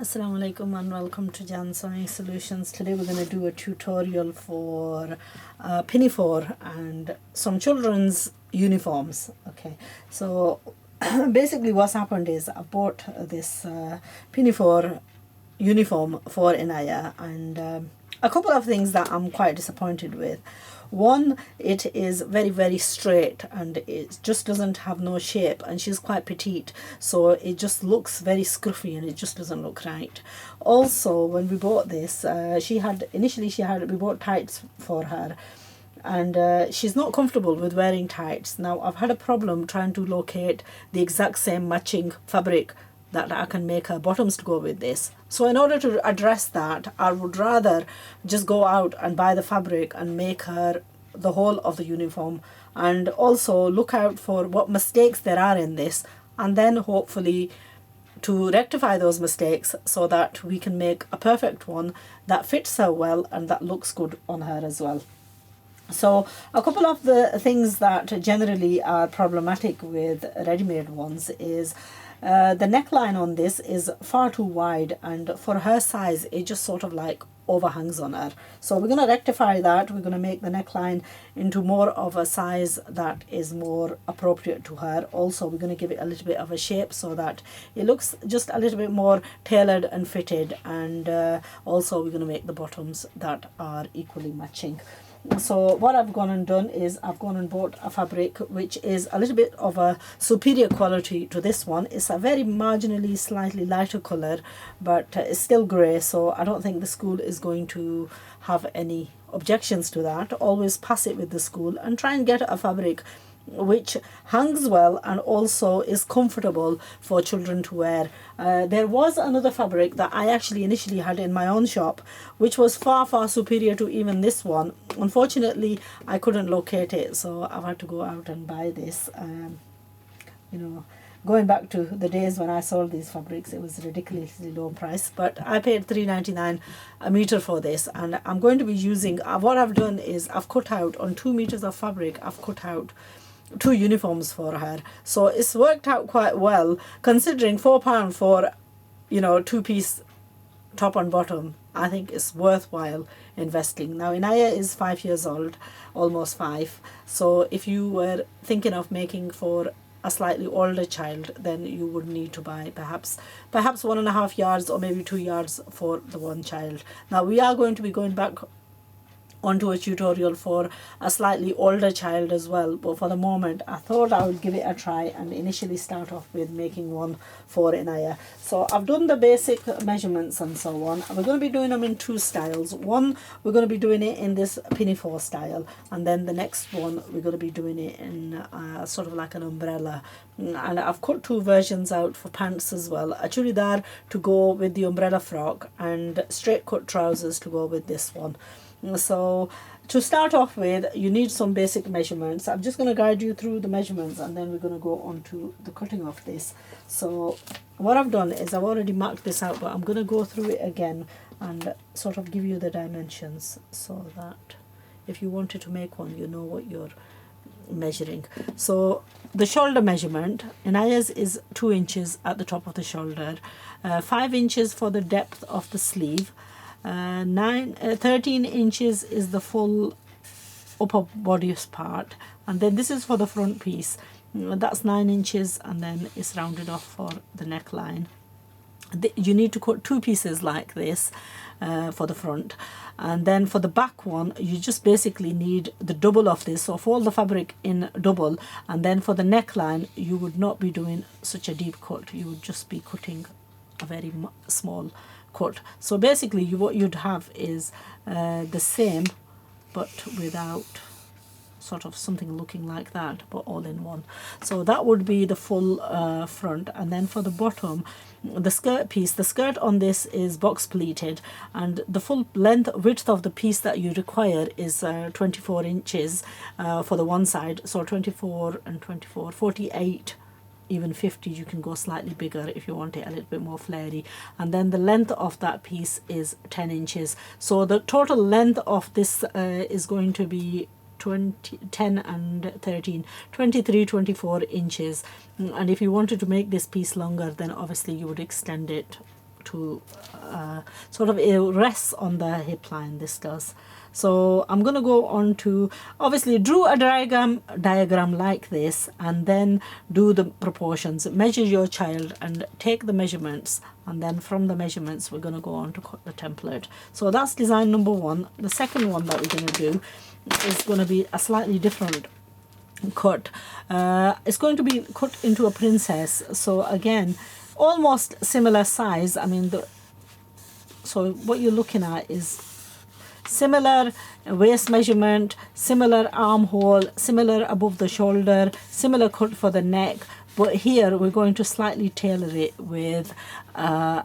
Assalamu alaikum and welcome to Jan Sewing Solutions. Today we're going to do a tutorial for pinafore and some children's uniforms. Okay, so basically what's happened is I bought this pinafore uniform for Inaya, and a couple of things that I'm quite disappointed with. One, it is very straight and it just doesn't have no shape, and she's quite petite, so it just looks very scruffy and it just doesn't look right. Also, when we bought this, we bought tights for her, and she's not comfortable with wearing tights. Now I've had a problem trying to locate the exact same matching fabric that I can make her bottoms to go with this. So in order to address that, I would rather just go out and buy the fabric and make her the whole of the uniform, and also look out for what mistakes there are in this, and then hopefully to rectify those mistakes so that we can make a perfect one that fits her well and that looks good on her as well. So a couple of the things that generally are problematic with ready-made ones is the neckline on this is far too wide, and for her size it just sort of like overhangs on her. So we're going to rectify that. We're going to make the neckline into more of a size that is more appropriate to her. Also, we're going to give it a little bit of a shape so that it looks just a little bit more tailored and fitted, and also we're going to make the bottoms that are equally matching. So what I've gone and done is I've gone and bought a fabric which is a little bit of a superior quality to this one. It's a very marginally slightly lighter colour, but it's still grey, so I don't think the school is going to have any objections to that. Always pass it with the school and try and get a fabric which hangs well and also is comfortable for children to wear. There was another fabric that I actually initially had in my own shop which was far superior to even this one. Unfortunately, I couldn't locate it, so I've had to go out and buy this. Going back to the days when I sold these fabrics, it was a ridiculously low price, but I paid $3.99 a meter for this, and I'm going to be using, what I've done is I've cut out on 2 meters of fabric, I've cut out 2 uniforms for her. So it's worked out quite well considering £4 for 2-piece top and bottom. I think it's worthwhile investing. Now Inaya is 5 years old, almost 5, so if you were thinking of making for a slightly older child, then you would need to buy perhaps 1.5 yards or maybe 2 yards for the one child. Now we are going to be going back onto a tutorial for a slightly older child as well, but for the moment I thought I would give it a try and initially start off with making one for Inaya. So I've done the basic measurements and so on. We're going to be doing them in 2 styles. One, we're going to be doing it in this pinafore style, and then the next one we're going to be doing it in sort of like an umbrella. And I've cut 2 versions out for pants as well, a churidar to go with the umbrella frock and straight cut trousers to go with this one. So to start off with, you need some basic measurements. I'm just going to guide you through the measurements, and then we're going to go on to the cutting of this. So what I've done is I've already marked this out, but I'm going to go through it again and sort of give you the dimensions so that if you wanted to make one, you know what you're measuring. So the shoulder measurement, Inaya's is 2 inches at the top of the shoulder, 5 inches for the depth of the sleeve, 13 inches is the full upper bodice part, and then this is for the front piece, that's 9 inches, and then it's rounded off for the neckline. You need to cut 2 pieces like this for the front, and then for the back one you just basically need the double of this, so fold the fabric in double, and then for the neckline you would not be doing such a deep cut, you would just be cutting a very small cut. So basically what you'd have is the same but without sort of something looking like that, but all in one. So that would be the full front. And then for the bottom, the skirt piece, the skirt on this is box pleated, and the full width of the piece that you require is 24 inches for the one side, so 24 and 24, 48, even 50. You can go slightly bigger if you want it a little bit more flary. And then the length of that piece is 10 inches. So the total length of this is going to be 10 and 13, 23, 24 inches. And if you wanted to make this piece longer, then obviously you would extend it to sort of it rests on the hip line, this does. So I'm going to go on to, obviously drew a diagram like this, and then do the proportions, measure your child and take the measurements, and then from the measurements we're going to go on to cut the template. So that's design number one. The second one that we're going to do is going to be a slightly different cut. It's going to be cut into a princess, so again almost similar size. I mean, so what you're looking at is similar waist measurement, similar armhole, similar above the shoulder, similar cut for the neck, but here we're going to slightly tailor it with a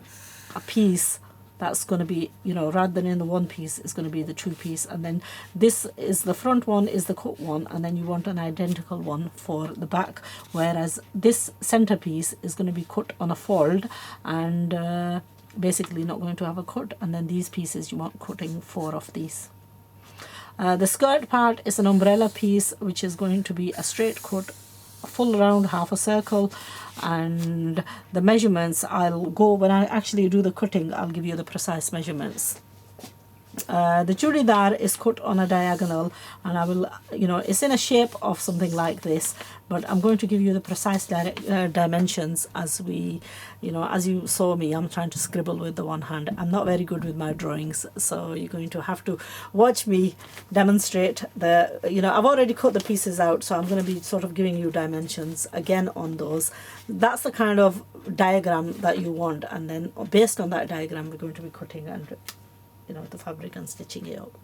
piece that's going to be, you know, rather than in the one piece, it's going to be the two piece. And then this is the front one, is the cut one, and then you want an identical one for the back, whereas this centerpiece is going to be cut on a fold and basically not going to have a cut, and then these pieces you want cutting 4 of these. The skirt part is an umbrella piece, which is going to be a straight cut, a full round, half a circle, and the measurements I'll go, when I actually do the cutting, I'll give you the precise measurements. The churidar is cut on a diagonal, and I will, you know, it's in a shape of something like this, but I'm going to give you the precise dimensions as we, you know, as you saw me, I'm trying to scribble with the one hand. I'm not very good with my drawings, so you're going to have to watch me demonstrate the, you know, I've already cut the pieces out, so I'm going to be sort of giving you dimensions again on those. That's the kind of diagram that you want, and then based on that diagram we're going to be cutting and, you know, the fabric and stitching it up.